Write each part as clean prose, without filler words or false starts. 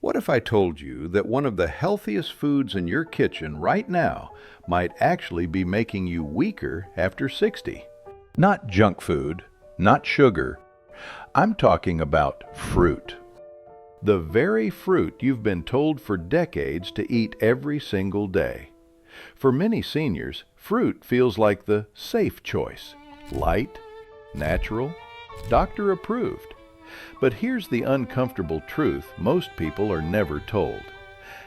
What if I told you that one of the healthiest foods in your kitchen right now might actually be making you weaker after 60? Not junk food, not sugar. I'm talking about fruit. The very fruit you've been told for decades to eat every single day. For many seniors, fruit feels like the safe choice. Light, natural, doctor approved. But here's the uncomfortable truth most people are never told.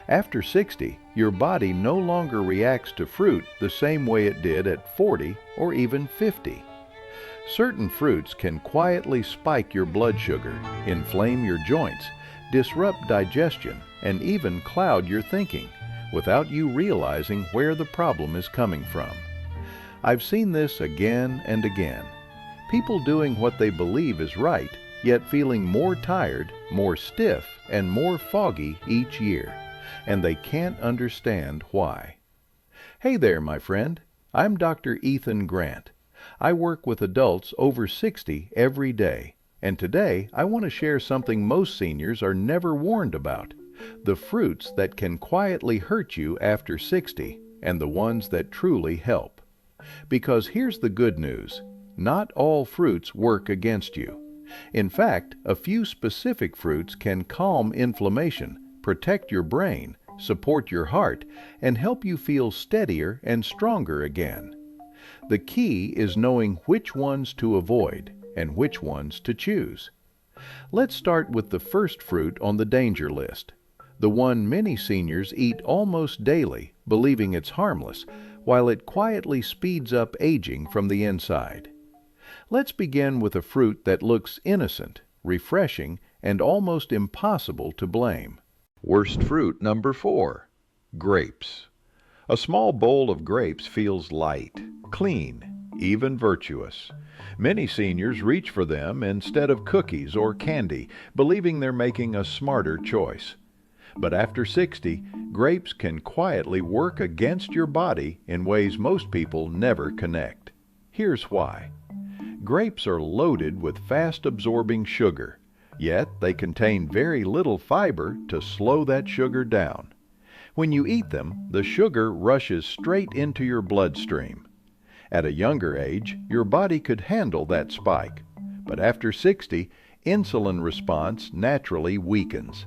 After 60, your body no longer reacts to fruit the same way it did at 40 or even 50. Certain fruits can quietly spike your blood sugar, inflame your joints, disrupt digestion, and even cloud your thinking, without you realizing where the problem is coming from. I've seen this again and again. People doing what they believe is right, yet feeling more tired, more stiff, and more foggy each year, and they can't understand why. Hey there, my friend. I'm Dr. Ethan Grant. I work with adults over 60 every day, and today I want to share something most seniors are never warned about: the fruits that can quietly hurt you after 60, and the ones that truly help. Because here's the good news: not all fruits work against you. In fact, a few specific fruits can calm inflammation, protect your brain, support your heart, and help you feel steadier and stronger again. The key is knowing which ones to avoid and which ones to choose. Let's start with the first fruit on the danger list, the one many seniors eat almost daily, believing it's harmless, while it quietly speeds up aging from the inside. Let's begin with a fruit that looks innocent, refreshing, and almost impossible to blame. Worst fruit number 4, grapes. A small bowl of grapes feels light, clean, even virtuous. Many seniors reach for them instead of cookies or candy, believing they're making a smarter choice. But after 60, grapes can quietly work against your body in ways most people never connect. Here's why. Grapes are loaded with fast-absorbing sugar, yet they contain very little fiber to slow that sugar down. When you eat them, the sugar rushes straight into your bloodstream. At a younger age, your body could handle that spike, but after 60, insulin response naturally weakens.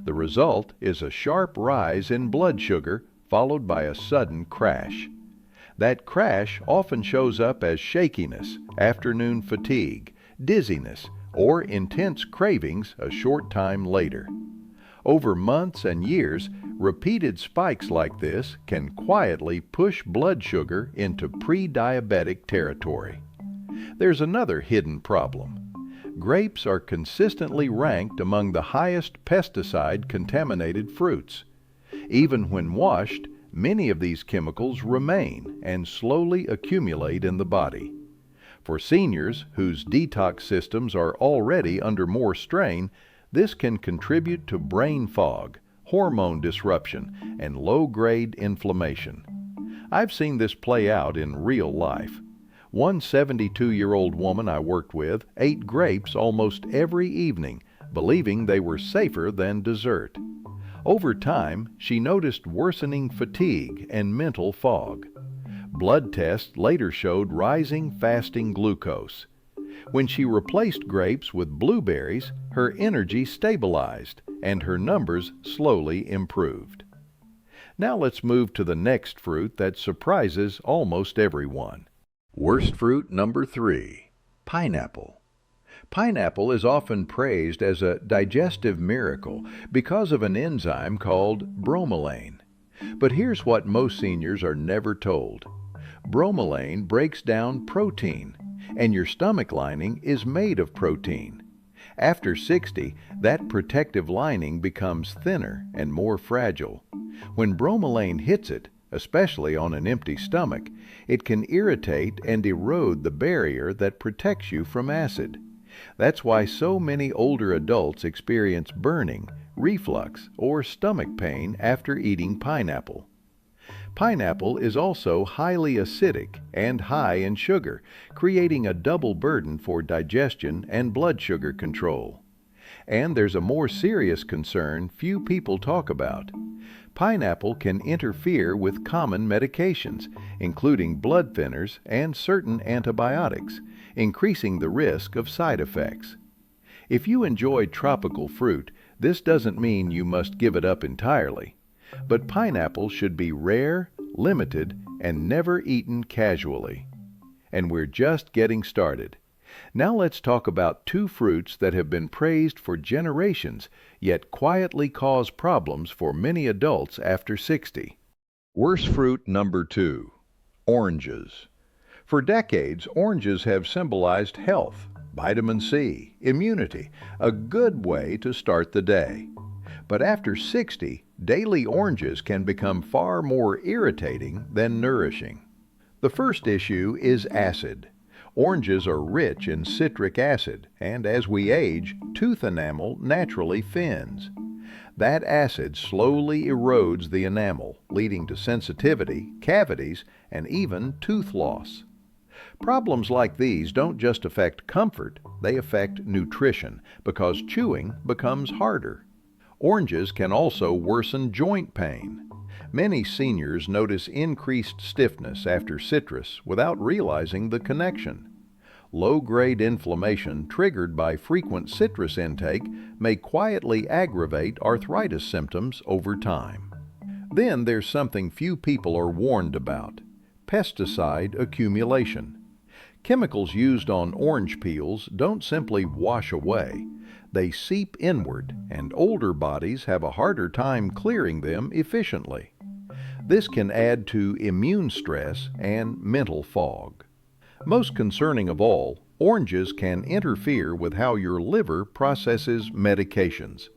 The result is a sharp rise in blood sugar followed by a sudden crash. That crash often shows up as shakiness, afternoon fatigue, dizziness, or intense cravings a short time later. Over months and years, repeated spikes like this can quietly push blood sugar into pre-diabetic territory. There's another hidden problem. Grapes are consistently ranked among the highest pesticide-contaminated fruits. Even when washed, many of these chemicals remain and slowly accumulate in the body. For seniors whose detox systems are already under more strain, this can contribute to brain fog, hormone disruption, and low-grade inflammation. I've seen this play out in real life. One 72-year-old woman I worked with ate grapes almost every evening, believing they were safer than dessert. Over time, she noticed worsening fatigue and mental fog. Blood tests later showed rising fasting glucose. When she replaced grapes with blueberries, her energy stabilized and her numbers slowly improved. Now let's move to the next fruit that surprises almost everyone. Worst fruit number 3, pineapple. Pineapple is often praised as a digestive miracle because of an enzyme called bromelain. But here's what most seniors are never told. Bromelain breaks down protein, and your stomach lining is made of protein. After 60, that protective lining becomes thinner and more fragile. When bromelain hits it, especially on an empty stomach, it can irritate and erode the barrier that protects you from acid. That's why so many older adults experience burning, reflux, or stomach pain after eating pineapple. Pineapple is also highly acidic and high in sugar, creating a double burden for digestion and blood sugar control. And there's a more serious concern few people talk about. Pineapple can interfere with common medications, including blood thinners and certain antibiotics, increasing the risk of side effects. If you enjoy tropical fruit, this doesn't mean you must give it up entirely. But pineapple should be rare, limited, and never eaten casually. And we're just getting started. Now let's talk about two fruits that have been praised for generations, yet quietly cause problems for many adults after 60. Worst fruit number 2, oranges. For decades, oranges have symbolized health, vitamin C, immunity, a good way to start the day. But after 60, daily oranges can become far more irritating than nourishing. The first issue is acid. Oranges are rich in citric acid, and as we age, tooth enamel naturally thins. That acid slowly erodes the enamel, leading to sensitivity, cavities, and even tooth loss. Problems like these don't just affect comfort, they affect nutrition, because chewing becomes harder. Oranges can also worsen joint pain. Many seniors notice increased stiffness after citrus without realizing the connection. Low-grade inflammation triggered by frequent citrus intake may quietly aggravate arthritis symptoms over time. Then there's something few people are warned about: pesticide accumulation. Chemicals used on orange peels don't simply wash away. They seep inward, and older bodies have a harder time clearing them efficiently. This can add to immune stress and mental fog. Most concerning of all, oranges can interfere with how your liver processes medications.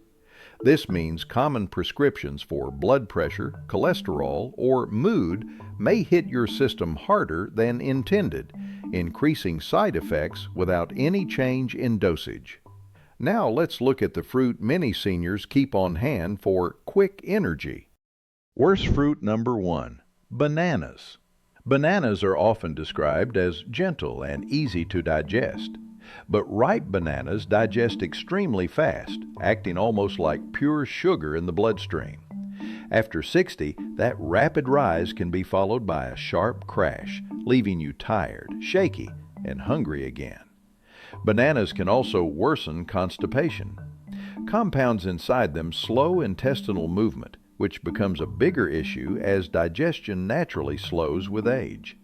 This means common prescriptions for blood pressure, cholesterol, or mood may hit your system harder than intended, increasing side effects without any change in dosage. Now let's look at the fruit many seniors keep on hand for quick energy. Worst fruit number 1, bananas. Bananas are often described as gentle and easy to digest. But ripe bananas digest extremely fast, acting almost like pure sugar in the bloodstream. After 60, that rapid rise can be followed by a sharp crash, leaving you tired, shaky, and hungry again. Bananas can also worsen constipation. Compounds inside them slow intestinal movement, which becomes a bigger issue as digestion naturally slows with age.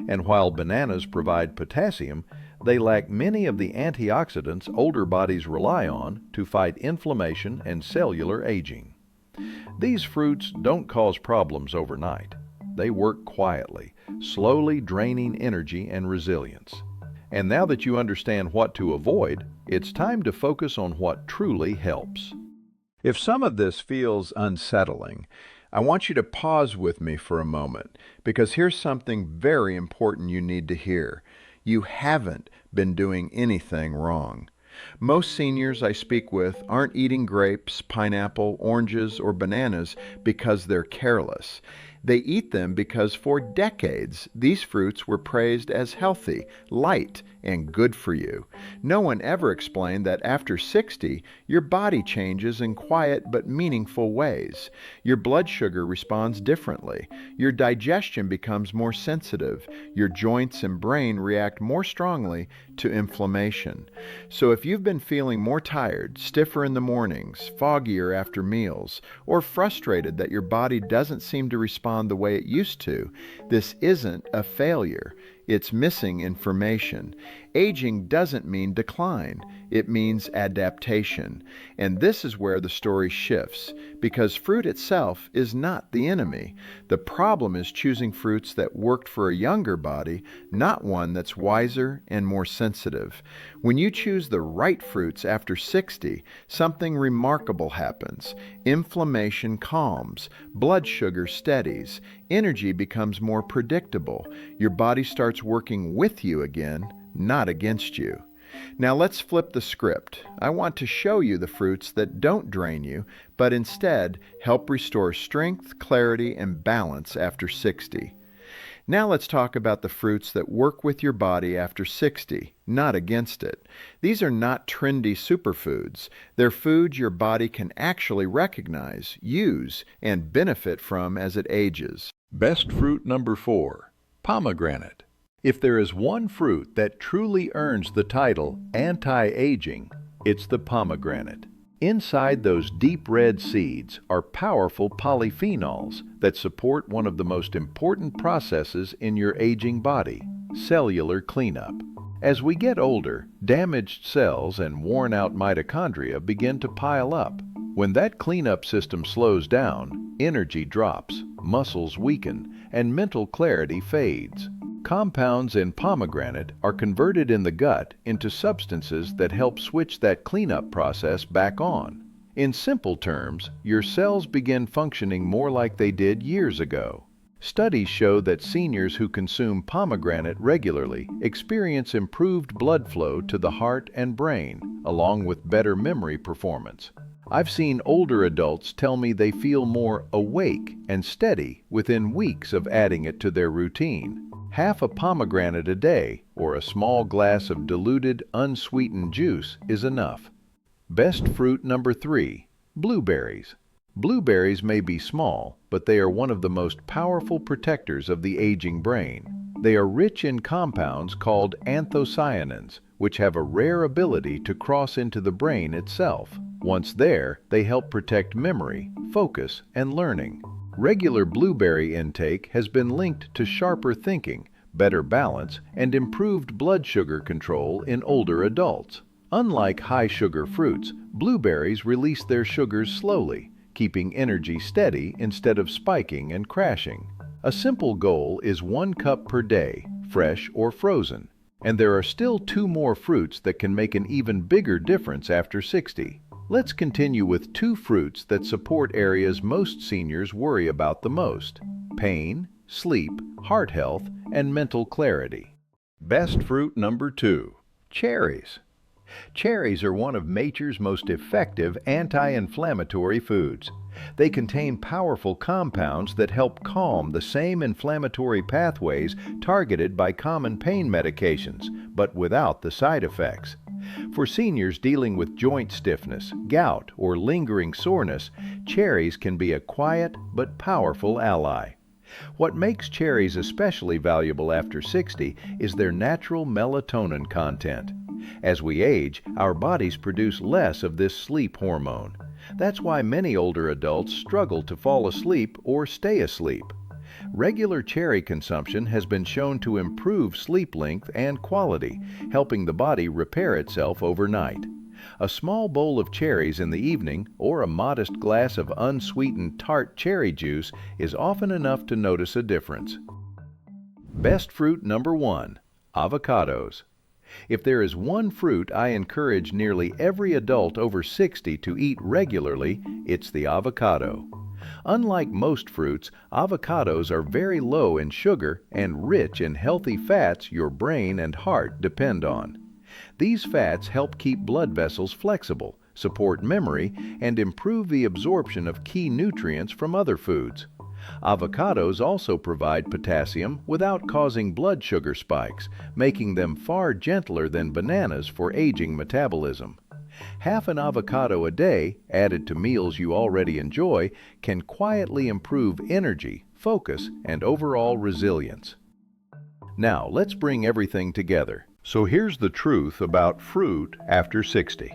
And while bananas provide potassium, they lack many of the antioxidants older bodies rely on to fight inflammation and cellular aging. These fruits don't cause problems overnight. They work quietly, slowly draining energy and resilience. And now that you understand what to avoid, it's time to focus on what truly helps. If some of this feels unsettling, I want you to pause with me for a moment, because here's something very important you need to hear. You haven't been doing anything wrong. Most seniors I speak with aren't eating grapes, pineapple, oranges, or bananas because they're careless. They eat them because for decades these fruits were praised as healthy, light, and good for you. No one ever explained that after 60, your body changes in quiet but meaningful ways. Your blood sugar responds differently. Your digestion becomes more sensitive. Your joints and brain react more strongly to inflammation. So if you've been feeling more tired, stiffer in the mornings, foggier after meals, or frustrated that your body doesn't seem to respond the way it used to, this isn't a failure. It's missing information. Aging doesn't mean decline. It means adaptation. And this is where the story shifts, because fruit itself is not the enemy. The problem is choosing fruits that worked for a younger body, not one that's wiser and more sensitive. When you choose the right fruits after 60, something remarkable happens. Inflammation calms, blood sugar steadies, energy becomes more predictable. Your body starts working with you again, not against you. Now let's flip the script. I want to show you the fruits that don't drain you, but instead help restore strength, clarity, and balance after 60. Now let's talk about the fruits that work with your body after 60, not against it. These are not trendy superfoods. They're foods your body can actually recognize, use, and benefit from as it ages. Best fruit number 4, pomegranate. If there is one fruit that truly earns the title anti-aging, it's the pomegranate. Inside those deep red seeds are powerful polyphenols that support one of the most important processes in your aging body, cellular cleanup. As we get older, damaged cells and worn-out mitochondria begin to pile up. When that cleanup system slows down, energy drops, muscles weaken, and mental clarity fades. Compounds in pomegranate are converted in the gut into substances that help switch that cleanup process back on. In simple terms, your cells begin functioning more like they did years ago. Studies show that seniors who consume pomegranate regularly experience improved blood flow to the heart and brain, along with better memory performance. I've seen older adults tell me they feel more awake and steady within weeks of adding it to their routine. Half a pomegranate a day, or a small glass of diluted, unsweetened juice, is enough. Best fruit number 3, blueberries. Blueberries may be small, but they are one of the most powerful protectors of the aging brain. They are rich in compounds called anthocyanins, which have a rare ability to cross into the brain itself. Once there, they help protect memory, focus, and learning. Regular blueberry intake has been linked to sharper thinking, better balance, and improved blood sugar control in older adults. Unlike high-sugar fruits, blueberries release their sugars slowly, keeping energy steady instead of spiking and crashing. A simple goal is 1 cup per day, fresh or frozen. And there are still 2 more fruits that can make an even bigger difference after 60. Let's continue with 2 fruits that support areas most seniors worry about the most: pain, sleep, heart health, and mental clarity. Best fruit number 2, cherries. Cherries are one of nature's most effective anti-inflammatory foods. They contain powerful compounds that help calm the same inflammatory pathways targeted by common pain medications, but without the side effects. For seniors dealing with joint stiffness, gout, or lingering soreness, cherries can be a quiet but powerful ally. What makes cherries especially valuable after 60 is their natural melatonin content. As we age, our bodies produce less of this sleep hormone. That's why many older adults struggle to fall asleep or stay asleep. Regular cherry consumption has been shown to improve sleep length and quality, helping the body repair itself overnight. A small bowl of cherries in the evening or a modest glass of unsweetened tart cherry juice is often enough to notice a difference. Best fruit number 1, avocados. If there is one fruit I encourage nearly every adult over 60 to eat regularly, it's the avocado. Unlike most fruits, avocados are very low in sugar and rich in healthy fats your brain and heart depend on. These fats help keep blood vessels flexible, support memory, and improve the absorption of key nutrients from other foods. Avocados also provide potassium without causing blood sugar spikes, making them far gentler than bananas for aging metabolism. Half an avocado a day, added to meals you already enjoy, can quietly improve energy, focus, and overall resilience. Now, let's bring everything together. So here's the truth about fruit after 60.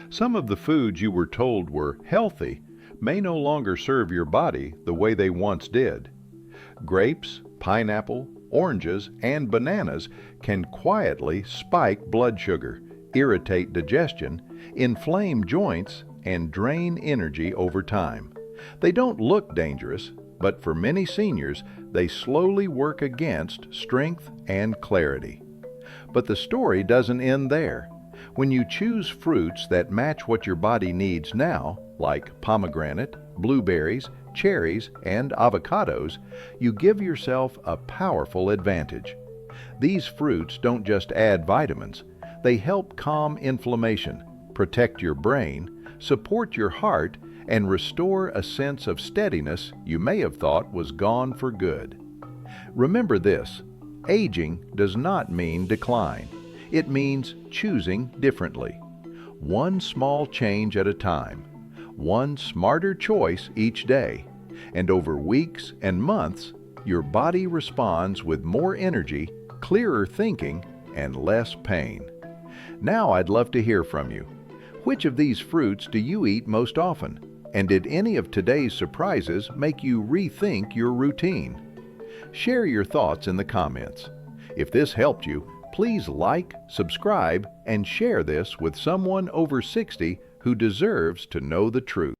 Some of the foods you were told were healthy may no longer serve your body the way they once did. Grapes, pineapple, oranges, and bananas can quietly spike blood sugar, irritate digestion, inflame joints, and drain energy over time. They don't look dangerous, but for many seniors, they slowly work against strength and clarity. But the story doesn't end there. When you choose fruits that match what your body needs now, like pomegranate, blueberries, cherries, and avocados, you give yourself a powerful advantage. These fruits don't just add vitamins, they help calm inflammation, protect your brain, support your heart, and restore a sense of steadiness you may have thought was gone for good. Remember this: aging does not mean decline. It means choosing differently. One small change at a time, one smarter choice each day, and over weeks and months, your body responds with more energy, clearer thinking, and less pain. Now I'd love to hear from you. Which of these fruits do you eat most often? And did any of today's surprises make you rethink your routine? Share your thoughts in the comments. If this helped you, please like, subscribe, and share this with someone over 60 who deserves to know the truth.